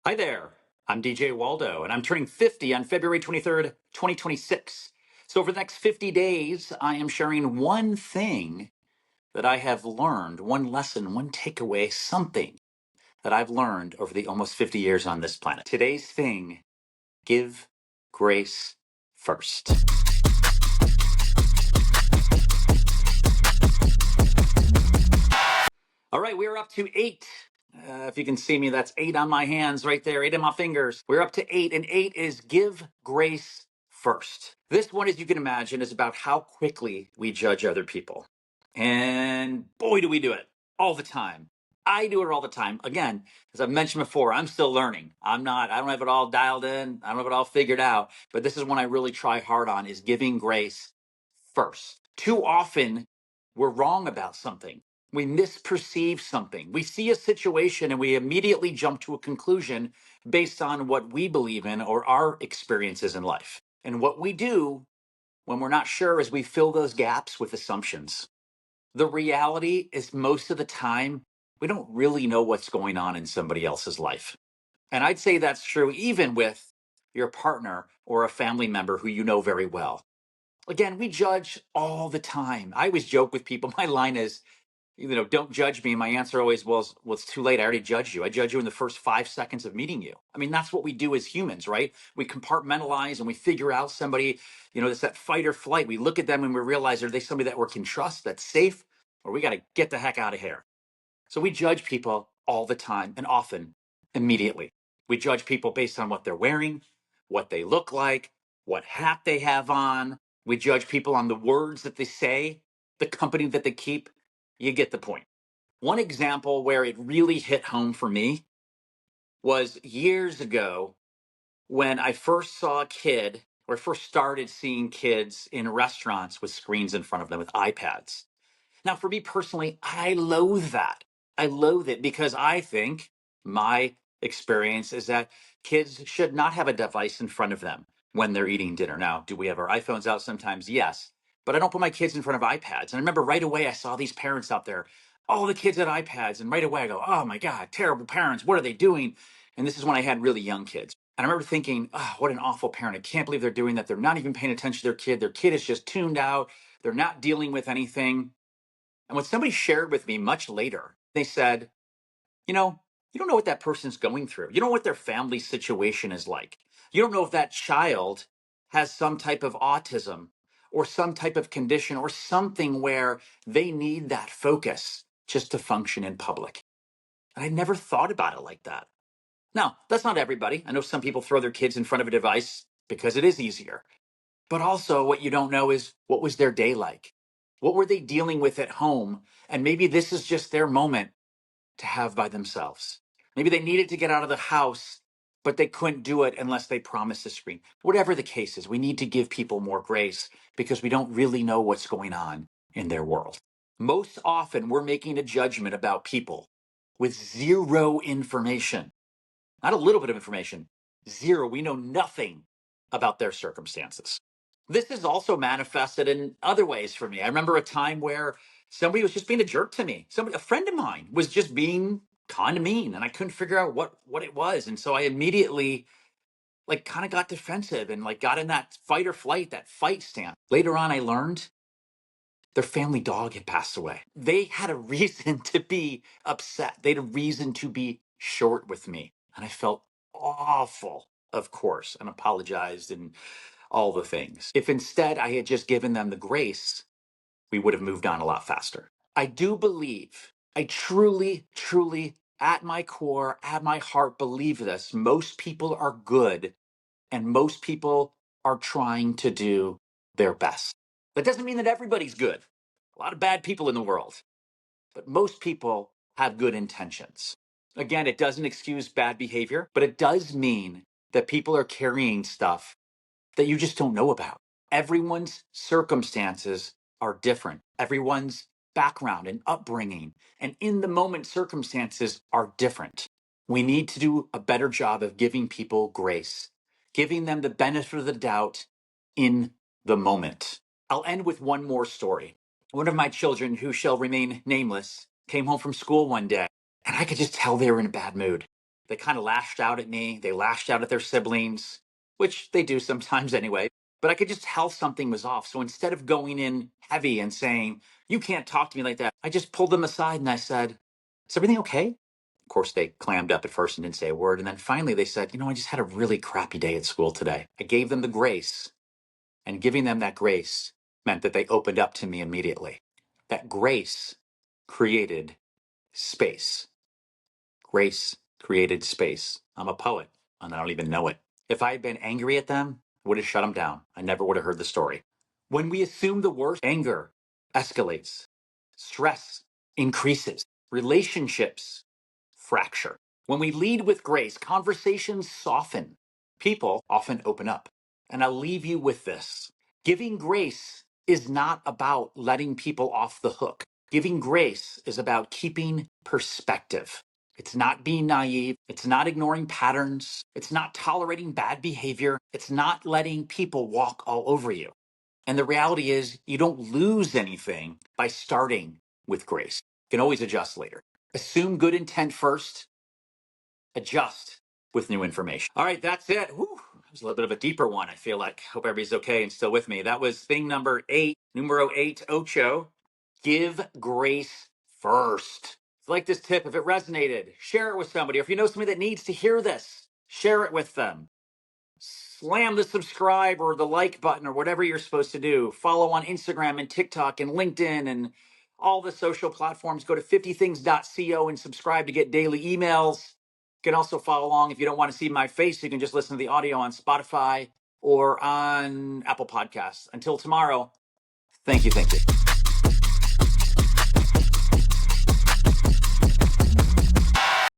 Hi there. I'm DJ Waldow, and I'm turning 50 on February 23rd, 2026. So, over the next 50 days, I am sharing one thing that I have learned, one lesson, one takeaway, something that I've learned over the almost 50 years on this planet. Today's thing: give grace first. All right, we're up to eight. If you can see me, that's eight on my hands right there, eight on my fingers. We're up to eight, and eight is give grace first. This one, as you can imagine, is about how quickly we judge other people. And boy, do we do it all the time. I do it all the time. Again, as I've mentioned before, I'm still learning. I don't have it all dialed in. I don't have it all figured out. But this is one I really try hard on is giving grace first. Too often, we're wrong about something. We misperceive something. We see a situation and we immediately jump to a conclusion based on what we believe in or our experiences in life. And what we do when we're not sure is we fill those gaps with assumptions. The reality is, most of the time, we don't really know what's going on in somebody else's life. And I'd say that's true even with your partner or a family member who you know very well. Again, we judge all the time. I always joke with people, my line is, don't judge me. My answer always was, well, it's too late. I already judged you. I judge you in the first 5 seconds of meeting you. I mean, that's what we do as humans, right? We compartmentalize and we figure out somebody, it's that fight or flight. We look at them and we realize, are they somebody that we can trust, that's safe, or we got to get the heck out of here? So we judge people all the time and often immediately. We judge people based on what they're wearing, what they look like, what hat they have on. We judge people on the words that they say, the company that they keep. You get the point. One example where it really hit home for me was years ago when I first saw a kid, or first started seeing kids in restaurants with screens in front of them with iPads. Now, for me personally, I loathe that. I loathe it because I think my experience is that kids should not have a device in front of them when they're eating dinner. Now, do we have our iPhones out sometimes? Yes. But I don't put my kids in front of iPads. And I remember right away I saw these parents out there, all the kids had iPads. And right away I go, oh my God, terrible parents. What are they doing? And this is when I had really young kids. And I remember thinking, oh, what an awful parent. I can't believe they're doing that. They're not even paying attention to their kid. Their kid is just tuned out. They're not dealing with anything. And what somebody shared with me much later, they said, you know, you don't know what that person's going through. You don't know what their family situation is like. You don't know if that child has some type of autism or some type of condition or something where they need that focus just to function in public. And I never thought about it like that. Now, that's not everybody. I know some people throw their kids in front of a device because it is easier. But also, what you don't know is, what was their day like? What were they dealing with at home? And maybe this is just their moment to have by themselves. Maybe they needed to get out of the house, but they couldn't do it unless they promised a screen. Whatever the case is, we need to give people more grace because we don't really know what's going on in their world. Most often, we're making a judgment about people with zero information. Not a little bit of information, zero. We know nothing about their circumstances. This is also manifested in other ways for me. I remember a time where somebody was just being a jerk to me. A friend of mine was just being kind of mean, and I couldn't figure out what it was. And so I immediately kind of got defensive and got in that fight or flight, that fight stance. Later on, I learned their family dog had passed away. They had a reason to be upset. They had a reason to be short with me. And I felt awful, of course, and apologized and all the things. If instead I had just given them the grace, we would have moved on a lot faster. I do believe, I truly, truly, at my core, at my heart, believe this. Most people are good and most people are trying to do their best. That doesn't mean that everybody's good. A lot of bad people in the world, but most people have good intentions. Again, it doesn't excuse bad behavior, but it does mean that people are carrying stuff that you just don't know about. Everyone's circumstances are different. Everyone's background and upbringing and in the moment circumstances are different. We need to do a better job of giving people grace, giving them the benefit of the doubt in the moment. I'll end with one more story. One of my children, who shall remain nameless, came home from school one day, and I could just tell they were in a bad mood. They kind of lashed out at me. They lashed out at their siblings, which they do sometimes anyway. But I could just tell something was off. So instead of going in heavy and saying, "You can't talk to me like that," I just pulled them aside and I said, "Is everything okay?" Of course, they clammed up at first and didn't say a word. And then finally they said, "I just had a really crappy day at school today." I gave them the grace, and giving them that grace meant that they opened up to me immediately. That grace created space. Grace created space. I'm a poet, and I don't even know it. If I had been angry at them, I would have shut them down. I never would have heard the story. When we assume the worst, anger escalates, stress increases, relationships fracture. When we lead with grace, conversations soften. People often open up. And I'll leave you with this. Giving grace is not about letting people off the hook. Giving grace is about keeping perspective. It's not being naive. It's not ignoring patterns. It's not tolerating bad behavior. It's not letting people walk all over you. And the reality is, you don't lose anything by starting with grace. You can always adjust later. Assume good intent first, adjust with new information. All right, that's it. Whew. That was a little bit of a deeper one, I feel like. Hope everybody's okay and still with me. That was thing number 8, numero 8, ocho. Give grace first. If you like this tip, if it resonated, share it with somebody. Or if you know somebody that needs to hear this, share it with them. Slam the subscribe or the like button or whatever you're supposed to do. Follow on Instagram and TikTok and LinkedIn and all the social platforms. Go to 50things.co and subscribe to get daily emails. You can also follow along if you don't want to see my face. You can just listen to the audio on Spotify or on Apple Podcasts. Until tomorrow, thank you.